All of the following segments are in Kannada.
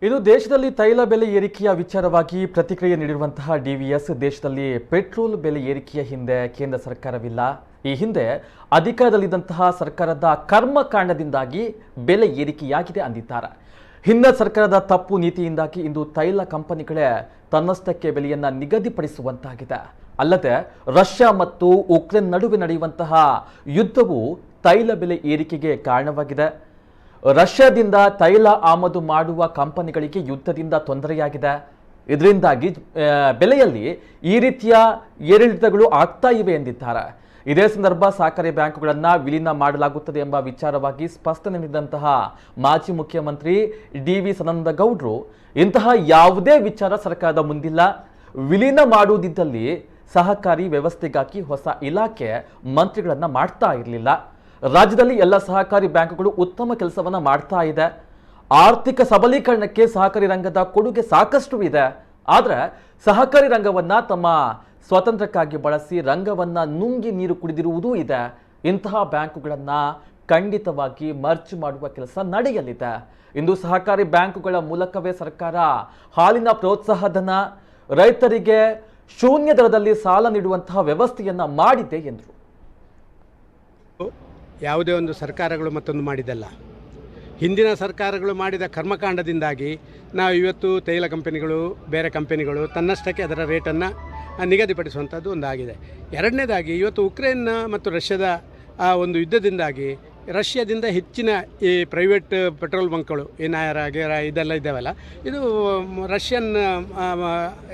ಇನ್ನು ದೇಶದಲ್ಲಿ ತೈಲ ಬೆಲೆ ಏರಿಕೆಯ ವಿಚಾರವಾಗಿ ಪ್ರತಿಕ್ರಿಯೆ ನೀಡಿರುವಂತಹ ಡಿವಿಎಸ್, ದೇಶದಲ್ಲಿ ಪೆಟ್ರೋಲ್ ಬೆಲೆ ಏರಿಕೆಯ ಹಿಂದೆ ಕೇಂದ್ರ ಸರ್ಕಾರವಿಲ್ಲ. ಈ ಹಿಂದೆ ಅಧಿಕಾರದಲ್ಲಿದ್ದಂತಹ ಸರ್ಕಾರದ ಕರ್ಮಕಾಂಡದಿಂದಾಗಿ ಬೆಲೆ ಏರಿಕೆಯಾಗಿದೆ ಅಂದಿದ್ದಾರೆ. ಹಿಂದೆ ಸರ್ಕಾರದ ತಪ್ಪು ನೀತಿಯಿಂದಾಗಿ ಇಂದು ತೈಲ ಕಂಪನಿಗಳೇ ತನ್ನಷ್ಟಕ್ಕೆ ಬೆಲೆಯನ್ನ ನಿಗದಿಪಡಿಸುವಂತಾಗಿದೆ. ಅಲ್ಲದೆ ರಷ್ಯಾ ಮತ್ತು ಉಕ್ರೇನ್ ನಡುವೆ ನಡೆಯುವಂತಹ ಯುದ್ಧವು ತೈಲ ಬೆಲೆ ಏರಿಕೆಗೆ ಕಾರಣವಾಗಿದೆ. ರಷ್ಯಾದಿಂದ ತೈಲ ಆಮದು ಮಾಡುವ ಕಂಪನಿಗಳಿಗೆ ಯುದ್ಧದಿಂದ ತೊಂದರೆಯಾಗಿದೆ. ಇದರಿಂದಾಗಿ ಬೆಲೆಯಲ್ಲಿ ಈ ರೀತಿಯ ಏರಿಳಿತಗಳು ಆಗ್ತಾ ಇವೆ ಎಂದಿದ್ದಾರೆ. ಇದೇ ಸಂದರ್ಭ ಸಹಕಾರಿ ಬ್ಯಾಂಕುಗಳನ್ನು ವಿಲೀನ ಮಾಡಲಾಗುತ್ತದೆ ಎಂಬ ವಿಚಾರವಾಗಿ ಸ್ಪಷ್ಟನೆ ನೀಡಿದಂತಹ ಮಾಜಿ ಮುಖ್ಯಮಂತ್ರಿ ಡಿ.ವಿ. ಸದಾನಂದಗೌಡರು, ಇಂತಹ ಯಾವುದೇ ವಿಚಾರ ಸರ್ಕಾರದ ಮುಂದಿಲ್ಲ. ವಿಲೀನ ಮಾಡುವುದಿದ್ದಲ್ಲಿ ಸಹಕಾರಿ ವ್ಯವಸ್ಥೆಗಾಗಿ ಹೊಸ ಇಲಾಖೆ ಮಂತ್ರಿಗಳನ್ನ ಮಾಡ್ತಾ ಇರಲಿಲ್ಲ. ರಾಜ್ಯದಲ್ಲಿ ಎಲ್ಲ ಸಹಕಾರಿ ಬ್ಯಾಂಕುಗಳು ಉತ್ತಮ ಕೆಲಸವನ್ನ ಮಾಡ್ತಾ ಇದೆ. ಆರ್ಥಿಕ ಸಬಲೀಕರಣಕ್ಕೆ ಸಹಕಾರಿ ರಂಗದ ಕೊಡುಗೆ ಸಾಕಷ್ಟು ಇದೆ. ಆದರೆ ಸಹಕಾರಿ ರಂಗವನ್ನ ತಮ್ಮ ಸ್ವಾತಂತ್ರ್ಯಕ್ಕಾಗಿ ಬಳಸಿ ರಂಗವನ್ನ ನುಂಗಿ ನೀರು ಕುಡಿದಿರುವುದೂ ಇದೆ. ಇಂತಹ ಬ್ಯಾಂಕುಗಳನ್ನ ಖಂಡಿತವಾಗಿ ಮರ್ಜ್ ಮಾಡುವ ಕೆಲಸ ನಡೆಯಲಿದೆ. ಇಂದು ಸಹಕಾರಿ ಬ್ಯಾಂಕುಗಳ ಮೂಲಕವೇ ಸರ್ಕಾರ ಹಾಲಿನ ಪ್ರೋತ್ಸಾಹಧನ, ರೈತರಿಗೆ ಶೂನ್ಯ ದರದಲ್ಲಿ ಸಾಲ ನೀಡುವಂತಹ ವ್ಯವಸ್ಥೆಯನ್ನ ಮಾಡಿದೆ ಎಂದರು. ಯಾವುದೇ ಒಂದು ಸರ್ಕಾರಗಳು ಮತ್ತೊಂದು ಮಾಡಿದ್ದಲ್ಲ. ಹಿಂದಿನ ಸರ್ಕಾರಗಳು ಮಾಡಿದ ಕರ್ಮಕಾಂಡದಿಂದಾಗಿ ನಾವು ಇವತ್ತು ತೈಲ ಕಂಪನಿಗಳು, ಬೇರೆ ಕಂಪನಿಗಳು ತನ್ನಷ್ಟಕ್ಕೆ ಅದರ ರೇಟನ್ನು ನಿಗದಿಪಡಿಸುವಂಥದ್ದು ಒಂದಾಗಿದೆ. ಎರಡನೇದಾಗಿ ಇವತ್ತು ಉಕ್ರೇನ್ ಮತ್ತು ರಷ್ಯಾದ ಆ ಒಂದು ಯುದ್ಧದಿಂದಾಗಿ ರಷ್ಯಾದಿಂದ ಹೆಚ್ಚಿನ ಈ ಪ್ರೈವೇಟ್ ಪೆಟ್ರೋಲ್ ಬಂಕ್ಗಳು ಇದೆಲ್ಲ ಇದ್ದಾವಲ್ಲ, ಇದು ರಷ್ಯನ್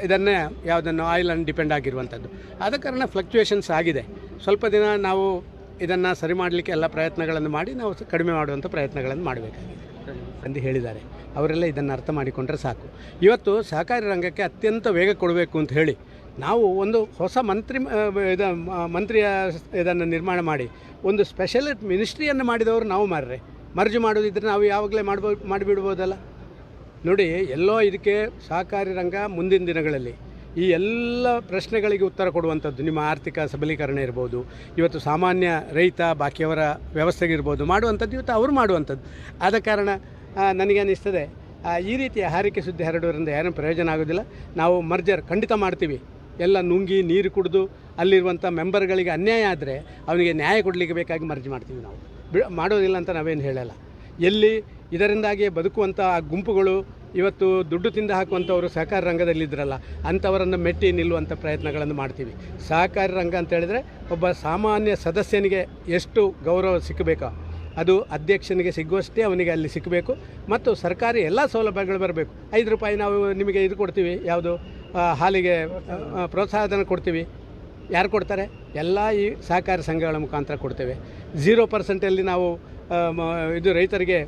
ಇದನ್ನೇ ಯಾವುದನ್ನು ಆಯಿಲನ್ನು ಡಿಪೆಂಡ್ ಆಗಿರುವಂಥದ್ದು. ಆದ ಕಾರಣ ಫ್ಲಕ್ಚುಯೇಷನ್ಸ್ ಆಗಿದೆ. ಸ್ವಲ್ಪ ದಿನ ನಾವು ಇದನ್ನು ಸರಿ ಮಾಡಲಿಕ್ಕೆ ಎಲ್ಲ ಪ್ರಯತ್ನಗಳನ್ನು ಮಾಡಿ ನಾವು ಕಡಿಮೆ ಮಾಡುವಂಥ ಪ್ರಯತ್ನಗಳನ್ನು ಮಾಡಬೇಕಾಗಿದೆ ಎಂದು ಹೇಳಿದ್ದಾರೆ. ಅವರೆಲ್ಲ ಇದನ್ನು ಅರ್ಥ ಮಾಡಿಕೊಂಡ್ರೆ ಸಾಕು. ಇವತ್ತು ಸಹಕಾರಿ ರಂಗಕ್ಕೆ ಅತ್ಯಂತ ವೇಗ ಕೊಡಬೇಕು ಅಂತ ಹೇಳಿ ನಾವು ಒಂದು ಹೊಸ ಮಂತ್ರಿಯ ಇದನ್ನು ನಿರ್ಮಾಣ ಮಾಡಿ ಒಂದು ಸ್ಪೆಷಲ್ ಮಿನಿಸ್ಟ್ರಿಯನ್ನು ಮಾಡಿದವರು ನಾವು ಮಾರ್ರೆ. ಮರ್ಜು ಮಾಡೋದಿದ್ದರೆ ನಾವು ಯಾವಾಗಲೇ ಮಾಡಿಬಿಡ್ಬೋದಲ್ಲ. ನೋಡಿ, ಎಲ್ಲೋ ಇದಕ್ಕೆ ಸಹಕಾರಿ ರಂಗ ಮುಂದಿನ ದಿನಗಳಲ್ಲಿ ಈ ಎಲ್ಲ ಪ್ರಶ್ನೆಗಳಿಗೆ ಉತ್ತರ ಕೊಡುವಂಥದ್ದು, ನಿಮ್ಮ ಆರ್ಥಿಕ ಸಬಲೀಕರಣ ಇರ್ಬೋದು, ಇವತ್ತು ಸಾಮಾನ್ಯ ರೈತ ಬಾಕಿಯವರ ವ್ಯವಸ್ಥೆಗಿರ್ಬೋದು ಮಾಡುವಂಥದ್ದು ಇವತ್ತು ಅವರು ಮಾಡುವಂಥದ್ದು. ಆದ ಕಾರಣ ನನಗನ್ನಿಸ್ತದೆ ಈ ರೀತಿಯ ಹಾರಿಕೆ ಸುದ್ದಿ ಹರಡುವುದರಿಂದ ಏನೂ ಪ್ರಯೋಜನ ಆಗೋದಿಲ್ಲ. ನಾವು ಮರ್ಜರ್ ಖಂಡಿತ ಮಾಡ್ತೀವಿ. ಎಲ್ಲ ನುಂಗಿ ನೀರು ಕುಡಿದು ಅಲ್ಲಿರುವಂಥ ಮೆಂಬರ್ಗಳಿಗೆ ಅನ್ಯಾಯ ಆದರೆ ಅವನಿಗೆ ನ್ಯಾಯ ಕೊಡಲಿಕ್ಕೆ ಬೇಕಾಗಿ ಮರ್ಜ್ ಮಾಡ್ತೀವಿ. ನಾವು ಮಾಡೋದಿಲ್ಲ ಅಂತ ನಾವೇನು ಹೇಳಲ್ಲ. ಎಲ್ಲಿ ಇದರಿಂದಾಗಿ ಬದುಕುವಂಥ ಗುಂಪುಗಳು ಇವತ್ತು ದುಡ್ಡು ತಿಂದು ಹಾಕುವಂಥವರು ಸಹಕಾರಿ ರಂಗದಲ್ಲಿದ್ದರಲ್ಲ, ಅಂಥವರನ್ನು ಮೆಟ್ಟಿ ನಿಲ್ಲುವಂಥ ಪ್ರಯತ್ನಗಳನ್ನು ಮಾಡ್ತೀವಿ. ಸಹಕಾರಿ ರಂಗ ಅಂತ ಹೇಳಿದರೆ ಒಬ್ಬ ಸಾಮಾನ್ಯ ಸದಸ್ಯನಿಗೆ ಎಷ್ಟು ಗೌರವ ಸಿಕ್ಕಬೇಕೋ ಅದು ಅಧ್ಯಕ್ಷನಿಗೆ ಸಿಗುವಷ್ಟೇ ಅವನಿಗೆ ಅಲ್ಲಿ ಸಿಕ್ಕಬೇಕು. ಮತ್ತು ಸರ್ಕಾರಿ ಎಲ್ಲ ಸೌಲಭ್ಯಗಳು ಬರಬೇಕು. 5 ರೂಪಾಯಿ ನಾವು ನಿಮಗೆ ಇದು ಕೊಡ್ತೀವಿ, ಯಾವುದು ಹಾಲಿಗೆ ಪ್ರೋತ್ಸಾಹಧನ ಕೊಡ್ತೀವಿ. ಯಾರು ಕೊಡ್ತಾರೆ? ಎಲ್ಲ ಈ ಸಹಕಾರಿ ಸಂಘಗಳ ಮುಖಾಂತರ ಕೊಡ್ತೇವೆ. 0% ನಾವು ಇದು ರೈತರಿಗೆ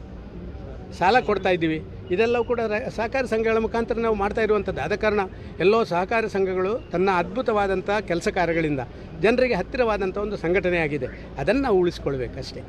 ಸಾಲ ಕೊಡ್ತಾ ಇದ್ದೀವಿ. ಇದೆಲ್ಲವೂ ಕೂಡ ಸಹಕಾರಿ ಸಂಘಗಳ ಮುಖಾಂತರ ನಾವು ಮಾಡ್ತಾ ಇರುವಂಥದ್ದು. ಆದ ಕಾರಣ ಎಲ್ಲೋ ಸಹಕಾರಿ ಸಂಘಗಳು ತನ್ನ ಅದ್ಭುತವಾದಂಥ ಕೆಲಸ ಕಾರ್ಯಗಳಿಂದ ಜನರಿಗೆ ಹತ್ತಿರವಾದಂಥ ಒಂದು ಸಂಘಟನೆಯಾಗಿದೆ. ಅದನ್ನು ನಾವು ಉಳಿಸ್ಕೊಳ್ಬೇಕಷ್ಟೇ.